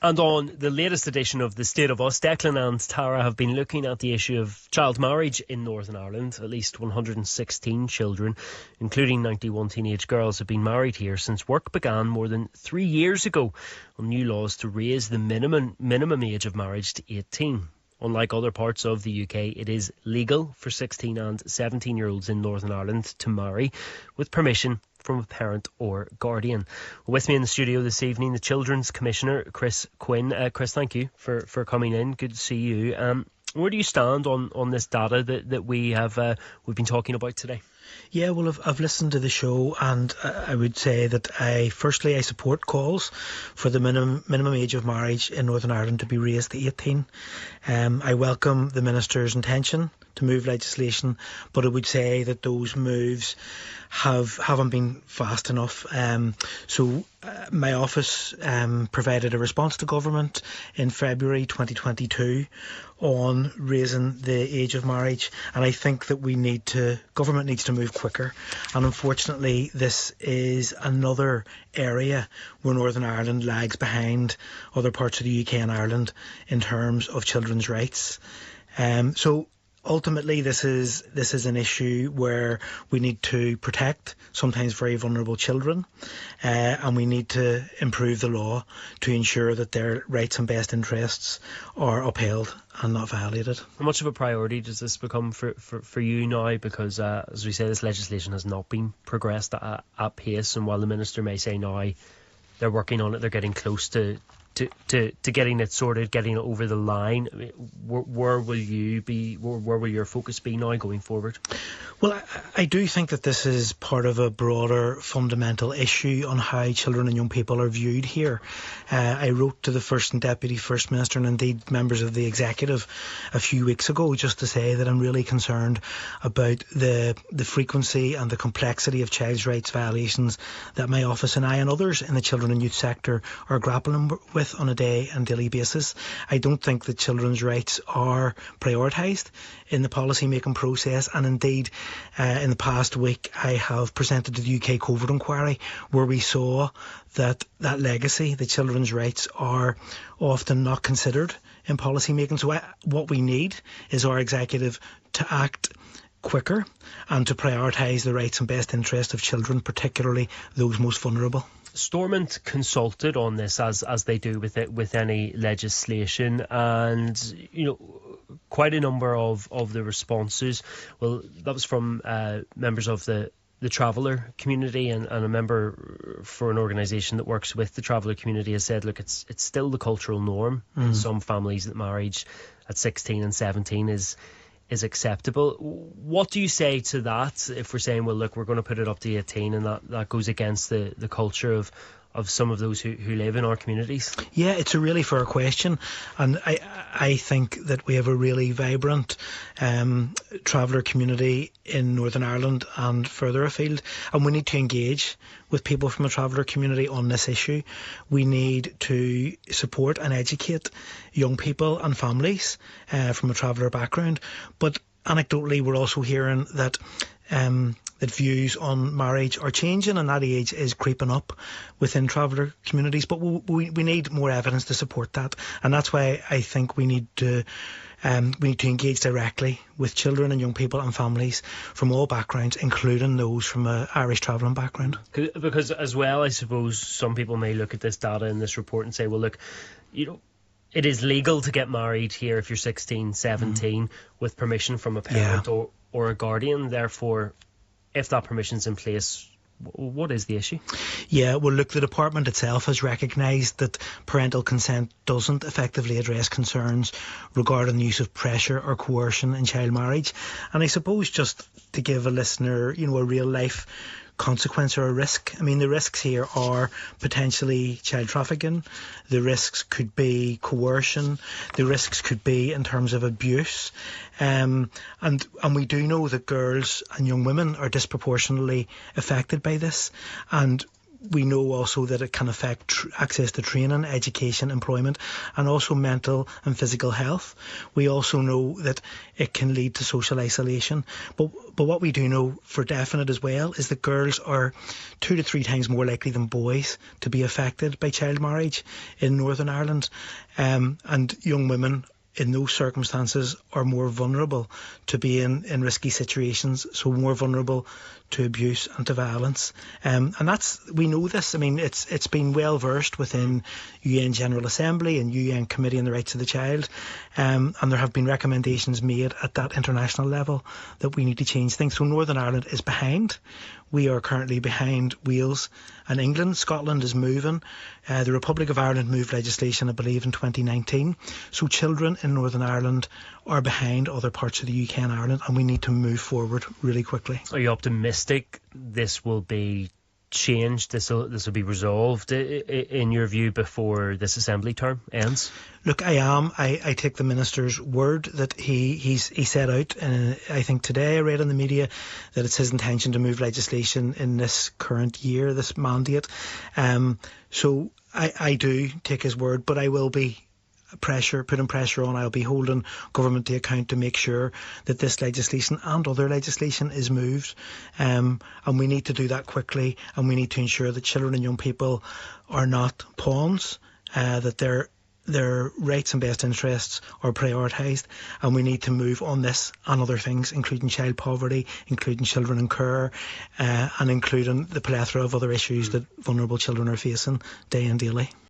And on the latest edition of The State of Us, Declan and Tara have been looking at the issue of child marriage in Northern Ireland. At least 116 children, including 91 teenage girls, have been married here since work began more than 3 years ago on new laws to raise the minimum age of marriage to 18. Unlike other parts of the UK, it is legal for 16 and 17-year-olds in Northern Ireland to marry with permission from a parent or guardian. With me in the studio this evening, the Children's Commissioner, Chris Quinn. Chris, thank you for coming in. Good to see you. Where do you stand on this data that we've been talking about today? Yeah, well, I've listened to the show, and I would say that I support calls for the minimum age of marriage in Northern Ireland to be raised to 18. I welcome the Minister's intention to move legislation, but I would say that those moves haven't been fast enough. So my office provided a response to government in February 2022 on raising the age of marriage, and I think that government needs to move quicker. And unfortunately, this is another area where Northern Ireland lags behind other parts of the UK and Ireland in terms of children's rights. So ultimately, this is an issue where we need to protect sometimes very vulnerable children, and we need to improve the law to ensure that their rights and best interests are upheld and not violated. How much of a priority does this become for you now? Because, as we say, this legislation has not been progressed at pace, and while the Minister may say now they're working on it, they're getting close to getting it sorted, getting it over the line, where will you be? Where will your focus be now going forward? Well, I do think that this is part of a broader fundamental issue on how children and young people are viewed here. I wrote to the First and Deputy First Minister, and indeed members of the Executive, a few weeks ago, just to say that I'm really concerned about the frequency and the complexity of child's rights violations that my office and I and others in the children and youth sector are grappling with on a day and daily basis. I don't think that children's rights are prioritised in the policy making process, and indeed in the past week I have presented to the UK Covert Inquiry where we saw that legacy, the children's rights, are often not considered in policy making. So what we need is our executive to act quicker and to prioritise the rights and best interest of children, particularly those most vulnerable. Stormont consulted on this as they do with any legislation, and quite a number of the responses, well, that was from members of the traveller community, and a member for an organisation that works with the traveller community has said, look, it's still the cultural norm in some families that marriage at 16 and 17 is acceptable. What do you say to that if we're saying, well, look, we're going to put it up to 18, and that goes against the culture of some of those who live in our communities? Yeah, it's a really fair question, and I think that we have a really vibrant traveller community in Northern Ireland and further afield, and we need to engage with people from the traveller community on this issue. We need to support and educate young people and families from a traveller background, but anecdotally we're also hearing that that views on marriage are changing, and that age is creeping up within traveller communities. But we need more evidence to support that, and that's why I think we need to engage directly with children and young people and families from all backgrounds, including those from an Irish travelling background. Because as well, I suppose some people may look at this data in this report and say, well, look, it is legal to get married here if you're 16, 17 with permission from a parent or a guardian. Therefore, if that permission's in place, what is the issue? Yeah, well, look, the department itself has recognised that parental consent doesn't effectively address concerns regarding the use of pressure or coercion in child marriage. And I suppose just to give a listener, a real life consequence or a risk. I mean, the risks here are potentially child trafficking. The risks could be coercion. The risks could be in terms of abuse. And we do know that girls and young women are disproportionately affected by this. And We know also that it can affect access to training, education, employment, and also mental and physical health. We also know that it can lead to social isolation. But what we do know for definite as well is that girls are 2 to 3 times more likely than boys to be affected by child marriage in Northern Ireland. And young women in those circumstances are more vulnerable to being in risky situations, so more vulnerable to abuse and to violence. And we know this. I mean, it's been well versed within UN General Assembly and UN Committee on the Rights of the Child. And there have been recommendations made at that international level that we need to change things. So Northern Ireland is behind. We are currently behind Wales and England. Scotland is moving. The Republic of Ireland moved legislation, I believe, in 2019. So children in Northern Ireland are behind other parts of the UK and Ireland, and we need to move forward really quickly. Are you optimistic this will be changed, this will be resolved, in your view, before this Assembly term ends? Look, I am. I take the Minister's word that he set out, I think today I read in the media that it's his intention to move legislation in this current year, this mandate. So I do take his word, but I will be putting pressure on. I'll be holding government to account to make sure that this legislation and other legislation is moved, and we need to do that quickly, and we need to ensure that children and young people are not pawns, that their rights and best interests are prioritised, and we need to move on this and other things, including child poverty, including children in care, and including the plethora of other issues that vulnerable children are facing day and daily.